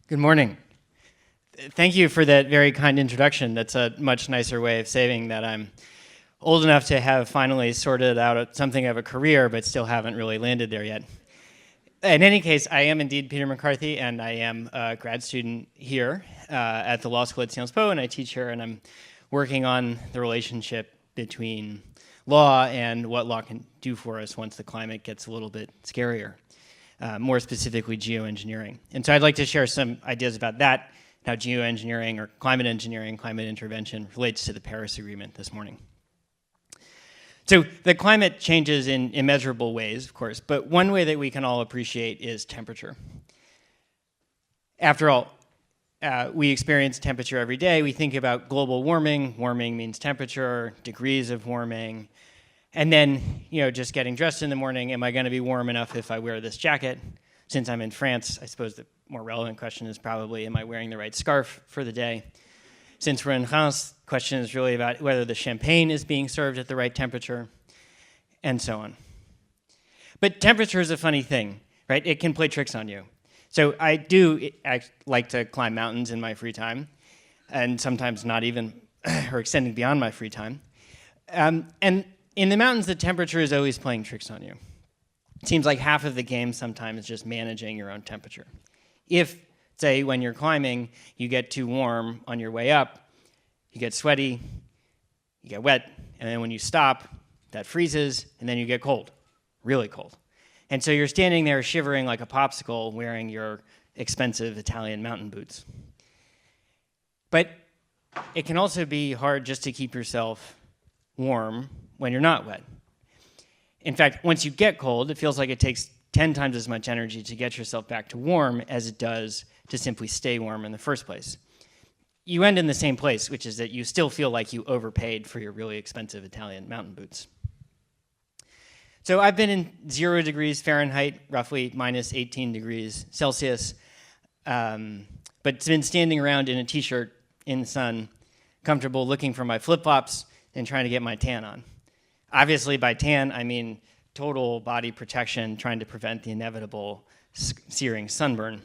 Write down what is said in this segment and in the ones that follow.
Good morning. Thank you for that very kind introduction. That's a much nicer way of saying that I'm old enough to have finally sorted out something of a career, but still haven't really landed there yet. In any case, I am indeed Peter McCarthy, and I am a grad student here at the law school at Sciences Po, and I teach here, and I'm working on the relationship between law and what law can do for us once the climate gets a little bit scarier. More specifically geoengineering. And so I'd like to share some ideas about that, how geoengineering or climate engineering, climate intervention relates to the Paris Agreement this morning. So the climate changes in immeasurable ways, of course, but one way that we can all appreciate is temperature. After all, we experience temperature every day. We think about global warming. Warming means temperature, degrees of warming. And then, just getting dressed in the morning, am I going to be warm enough if I wear this jacket? Since I'm in France, I suppose the more relevant question is probably, am I wearing the right scarf for the day? Since we're in France, the question is really about whether the champagne is being served at the right temperature, and so on. But temperature is a funny thing, right? It can play tricks on you. So I do like to climb mountains in my free time, and sometimes not even, or extending beyond my free time. And in the mountains, the temperature is always playing tricks on you. It seems like half of the game sometimes is just managing your own temperature. If, say, when you're climbing, you get too warm on your way up, you get sweaty, you get wet, and then when you stop, that freezes, and then you get cold, really cold. And so you're standing there shivering like a popsicle wearing your expensive Italian mountain boots. But it can also be hard just to keep yourself warm when you're not wet. In fact, once you get cold, it feels like it takes 10 times as much energy to get yourself back to warm as it does to simply stay warm in the first place. You end in the same place, which is that you still feel like you overpaid for your really expensive Italian mountain boots. So I've been in 0 degrees Fahrenheit, roughly minus 18 degrees Celsius, but been standing around in a t-shirt in the sun, comfortable looking for my flip-flops and trying to get my tan on. Obviously, by tan, I mean total body protection, trying to prevent the inevitable searing sunburn.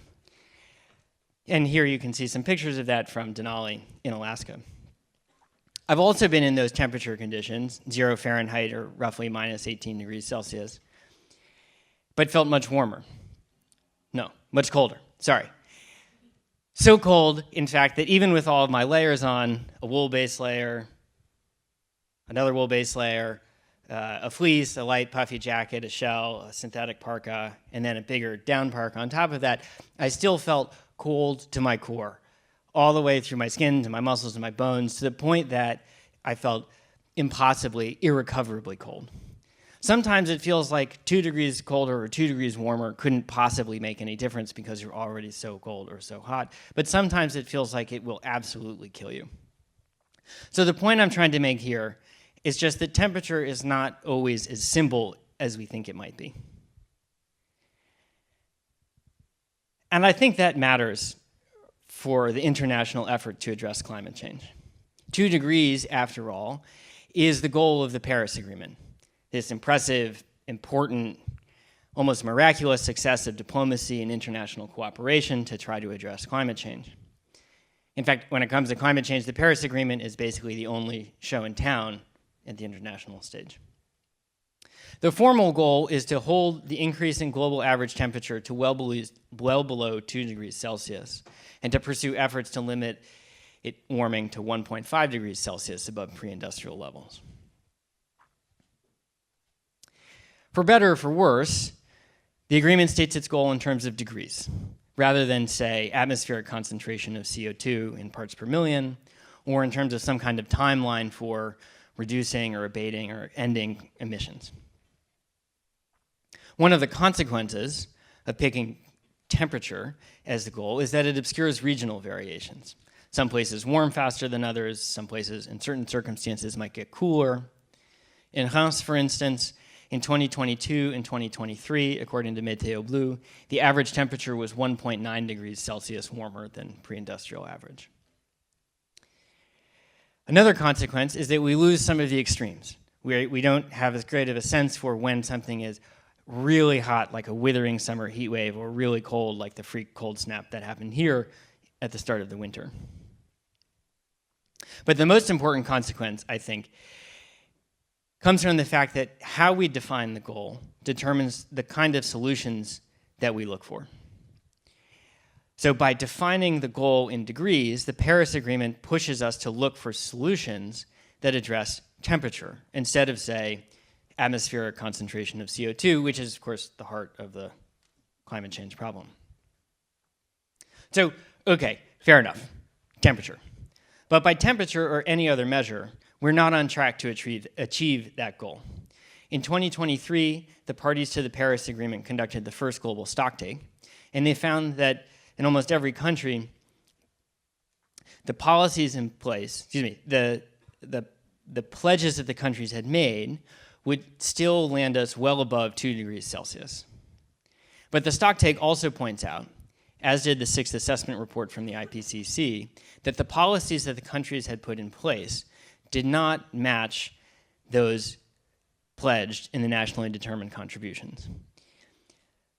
And here you can see some pictures of that from Denali in Alaska. I've also been in those temperature conditions, 0 Fahrenheit or roughly minus 18 degrees Celsius, but felt much warmer. No, much colder, sorry. So cold, in fact, that even with all of my layers on, a wool base layer, another wool base layer, a fleece, a light puffy jacket, a shell, a synthetic parka, and then a bigger down parka on top of that, I still felt cold to my core, all the way through my skin, to my muscles, and my bones, to the point that I felt impossibly, irrecoverably cold. Sometimes it feels like 2 degrees colder or 2 degrees warmer couldn't possibly make any difference because you're already so cold or so hot, but sometimes it feels like it will absolutely kill you. So the point I'm trying to make here is just that temperature is not always as simple as we think it might be. And I think that matters for the international effort to address climate change. 2 degrees, after all, is the goal of the Paris Agreement, this impressive, important, almost miraculous success of diplomacy and international cooperation to try to address climate change. In fact, when it comes to climate change, the Paris Agreement is basically the only show in town at the international stage. The formal goal is to hold the increase in global average temperature to well below 2 degrees Celsius and to pursue efforts to limit it warming to 1.5 degrees Celsius above pre-industrial levels. For better or for worse, the agreement states its goal in terms of degrees, rather than, say, atmospheric concentration of CO2 in parts per million, or in terms of some kind of timeline for reducing or abating or ending emissions. One of the consequences of picking temperature as the goal is that it obscures regional variations. Some places warm faster than others, some places in certain circumstances might get cooler. In France, for instance, in 2022 and 2023, according to Météo Bleu, the average temperature was 1.9 degrees Celsius warmer than pre-industrial average. Another consequence is that we lose some of the extremes. We don't have as great of a sense for when something is really hot, like a withering summer heat wave, or really cold, like the freak cold snap that happened here at the start of the winter. But the most important consequence, I think, comes from the fact that how we define the goal determines the kind of solutions that we look for. So by defining the goal in degrees, the Paris Agreement pushes us to look for solutions that address temperature instead of, say, atmospheric concentration of CO2, which is, of course, the heart of the climate change problem. So, okay, fair enough, temperature. But by temperature or any other measure, we're not on track to achieve that goal. In 2023, the parties to the Paris Agreement conducted the first global stocktake, and they found that in almost every country, the policies in place, the pledges that the countries had made would still land us well above 2 degrees Celsius. But the stocktake also points out, as did the 6th assessment report from the IPCC, that the policies that the countries had put in place did not match those pledged in the nationally determined contributions.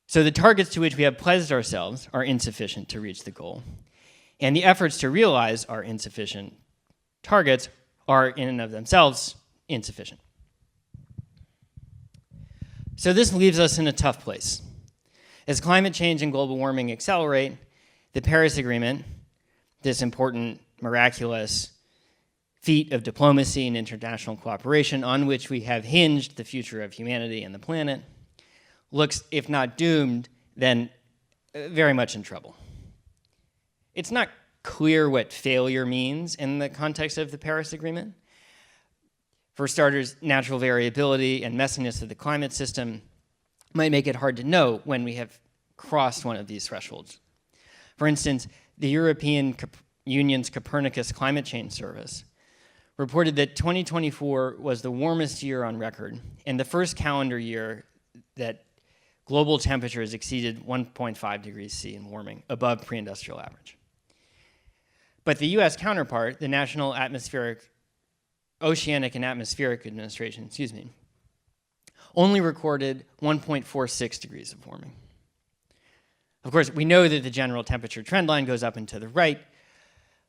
So the targets to which we have pledged ourselves are insufficient to reach the goal, and the efforts to realize our insufficient targets are in and of themselves insufficient. So this leaves us in a tough place. As climate change and global warming accelerate, the Paris Agreement, this important, miraculous feat of diplomacy and international cooperation on which we have hinged the future of humanity and the planet, looks, if not doomed, then very much in trouble. It's not clear what failure means in the context of the Paris Agreement. For starters, natural variability and messiness of the climate system might make it hard to know when we have crossed one of these thresholds. For instance, the European Union's Copernicus Climate Change Service reported that 2024 was the warmest year on record and the first calendar year that global temperatures exceeded 1.5 degrees C in warming, above pre-industrial average. But the US counterpart, the National Oceanic and Atmospheric Administration, only recorded 1.46 degrees of warming. Of course, we know that the general temperature trend line goes up and to the right,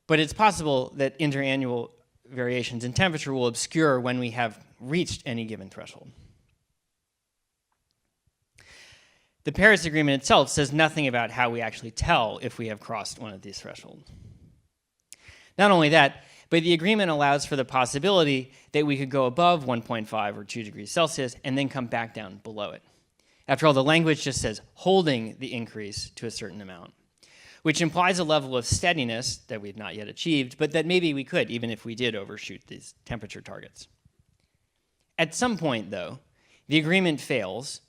but it's possible that interannual variations in temperature will obscure when we have reached any given threshold. The Paris Agreement itself says nothing about how we actually tell if we have crossed one of these thresholds. Not only that, but the agreement allows for the possibility that we could go above 1.5 or 2 degrees Celsius and then come back down below it. After all, the language just says holding the increase to a certain amount, which implies a level of steadiness that we've not yet achieved, but that maybe we could, even if we did overshoot these temperature targets. At some point, though, the agreement fails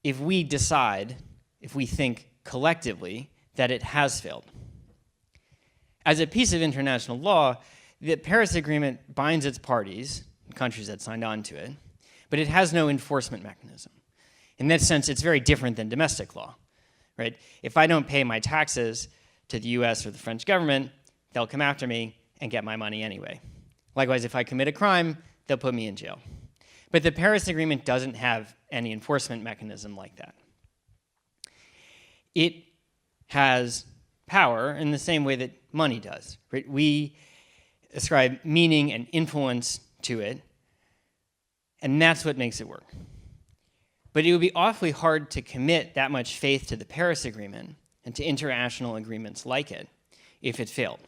if we think collectively that it has failed. As a piece of international law, the Paris Agreement binds its parties, countries that signed on to it, but it has no enforcement mechanism. In that sense, it's very different than domestic law, right? If I don't pay my taxes to the US or the French government, they'll come after me and get my money anyway. Likewise, if I commit a crime, they'll put me in jail. But the Paris Agreement doesn't have any enforcement mechanism like that. It has power in the same way that money does, right? We ascribe meaning and influence to it, and that's what makes it work. But it would be awfully hard to commit that much faith to the Paris Agreement and to international agreements like it if it failed.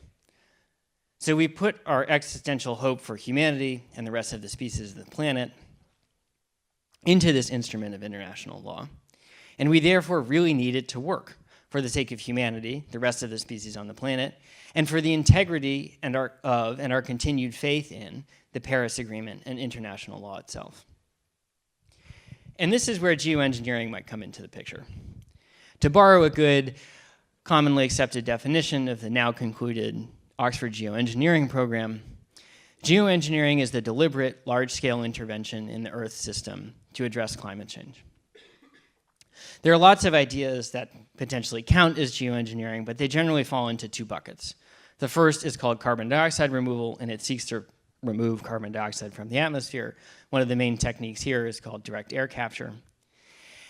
So we put our existential hope for humanity and the rest of the species of the planet into this instrument of international law, and we therefore really need it to work for the sake of humanity, the rest of the species on the planet, and for the integrity and our continued faith in the Paris Agreement and international law itself. And this is where geoengineering might come into the picture. To borrow a good, commonly accepted definition of the now concluded Oxford Geoengineering Program, geoengineering is the deliberate, large-scale intervention in the Earth system to address climate change. There are lots of ideas that potentially count as geoengineering, but they generally fall into two buckets. The first is called carbon dioxide removal, and it seeks to remove carbon dioxide from the atmosphere. One of the main techniques here is called direct air capture.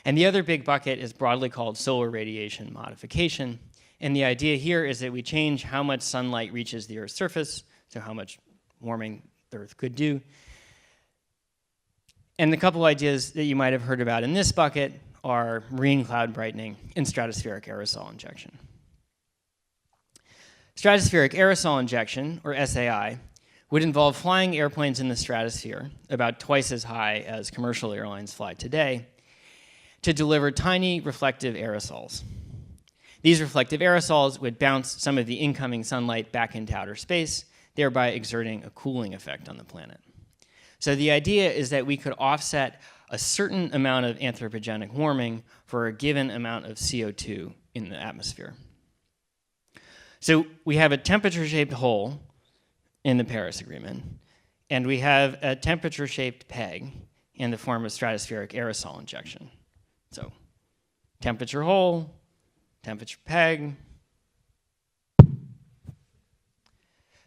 And the other big bucket is broadly called solar radiation modification. And the idea here is that we change how much sunlight reaches the Earth's surface, so how much warming the Earth could do. And the couple ideas that you might have heard about in this bucket are marine cloud brightening and stratospheric aerosol injection. Stratospheric aerosol injection, or SAI, would involve flying airplanes in the stratosphere about twice as high as commercial airlines fly today to deliver tiny reflective aerosols. These reflective aerosols would bounce some of the incoming sunlight back into outer space, thereby exerting a cooling effect on the planet. So the idea is that we could offset a certain amount of anthropogenic warming for a given amount of CO2 in the atmosphere. So we have a temperature-shaped hole in the Paris Agreement, and we have a temperature-shaped peg in the form of stratospheric aerosol injection. So temperature hole, temperature peg.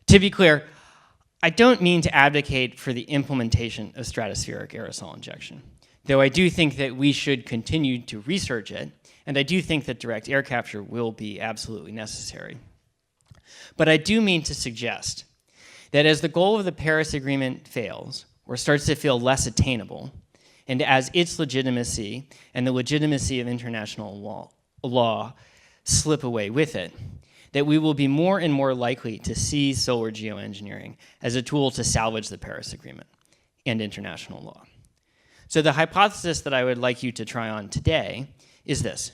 To be clear, I don't mean to advocate for the implementation of stratospheric aerosol injection, though I do think that we should continue to research it, and I do think that direct air capture will be absolutely necessary. But I do mean to suggest that as the goal of the Paris Agreement fails, or starts to feel less attainable, and as its legitimacy and the legitimacy of international law slip away with it, that we will be more and more likely to see solar geoengineering as a tool to salvage the Paris Agreement and international law. So the hypothesis that I would like you to try on today is this,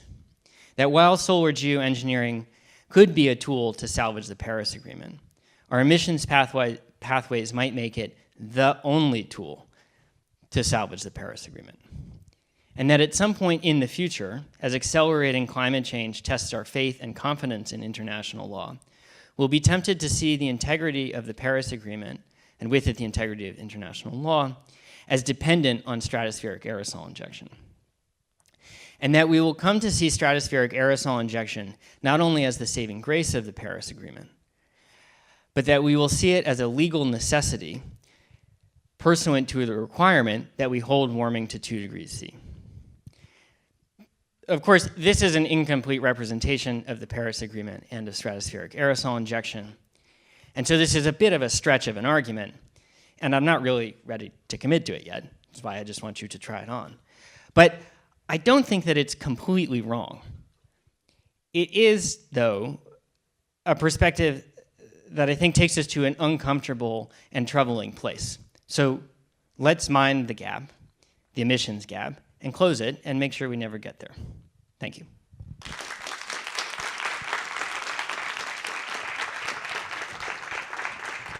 that while solar geoengineering could be a tool to salvage the Paris Agreement, our emissions pathways might make it the only tool to salvage the Paris Agreement. And that at some point in the future, as accelerating climate change tests our faith and confidence in international law, we'll be tempted to see the integrity of the Paris Agreement, and with it the integrity of international law, as dependent on stratospheric aerosol injection. And that we will come to see stratospheric aerosol injection not only as the saving grace of the Paris Agreement, but that we will see it as a legal necessity pursuant to the requirement that we hold warming to 2 degrees C. Of course, this is an incomplete representation of the Paris Agreement and of stratospheric aerosol injection. And so this is a bit of a stretch of an argument, and I'm not really ready to commit to it yet. That's why I just want you to try it on. But I don't think that it's completely wrong. It is, though, a perspective that I think takes us to an uncomfortable and troubling place. So let's mind the gap, the emissions gap, and close it and make sure we never get there. Thank you.